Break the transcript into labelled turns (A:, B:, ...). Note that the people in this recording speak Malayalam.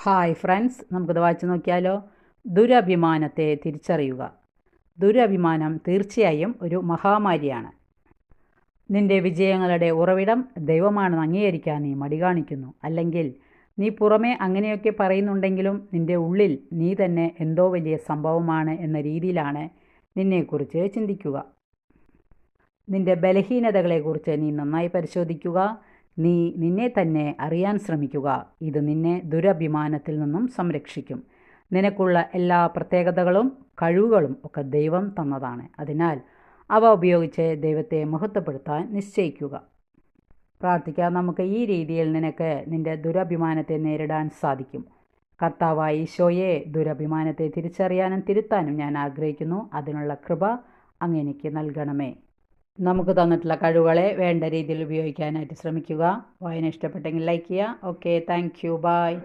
A: ഹായ് ഫ്രണ്ട്സ്, നമുക്കിത് വായിച്ചു നോക്കിയാലോ. ദുരഭിമാനത്തെ തിരിച്ചറിയുക. ദുരഭിമാനം തീർച്ചയായും ഒരു മഹാമാരിയാണ്. നിന്റെ വിജയങ്ങളുടെ ഉറവിടം ദൈവമാണെന്ന് അംഗീകരിക്കാൻ നീ മടി കാണിക്കുന്നു. അല്ലെങ്കിൽ നീ പുറമേ അങ്ങനെയൊക്കെ പറയുന്നുണ്ടെങ്കിലും നിന്റെ ഉള്ളിൽ നീ തന്നെ എന്തോ വലിയ സംഭവമാണ് എന്ന രീതിയിലാണ് നിന്നെക്കുറിച്ച് ചിന്തിക്കുക. നിന്റെ ബലഹീനതകളെക്കുറിച്ച് നീ നന്നായി പരിശോധിക്കുക. നീ നിന്നെ തന്നെ അറിയാൻ ശ്രമിക്കുക. ഇത് നിന്നെ ദുരഭിമാനത്തിൽ നിന്നും സംരക്ഷിക്കും. നിനക്കുള്ള എല്ലാ പ്രത്യേകതകളും കഴിവുകളും ഒക്കെ ദൈവം തന്നതാണ്. അതിനാൽ അവ ഉപയോഗിച്ച് ദൈവത്തെ മഹത്വപ്പെടുത്താൻ നിശ്ചയിക്കുക. പ്രാർത്ഥിക്കാം. നമുക്ക് ഈ രീതിയിൽ നിനക്ക് നിന്റെ ദുരഭിമാനത്തെ നേരിടാൻ സാധിക്കും. കർത്താവായ ഈശോയെ, ദുരഭിമാനത്തെ തിരിച്ചറിയാനും തിരുത്താനും ഞാൻ ആഗ്രഹിക്കുന്നു. അതിനുള്ള കൃപ അങ്ങ് എനിക്ക് നൽകണമേ. നമുക്ക് തന്നിട്ടുള്ള കഴിവുകളെ വേണ്ട രീതിയിൽ ഉപയോഗിക്കാനായിട്ട് ശ്രമിക്കുക. വായന ഇഷ്ടപ്പെട്ടെങ്കിൽ ലൈക്ക് ചെയ്യുക. Okay, thank you, by.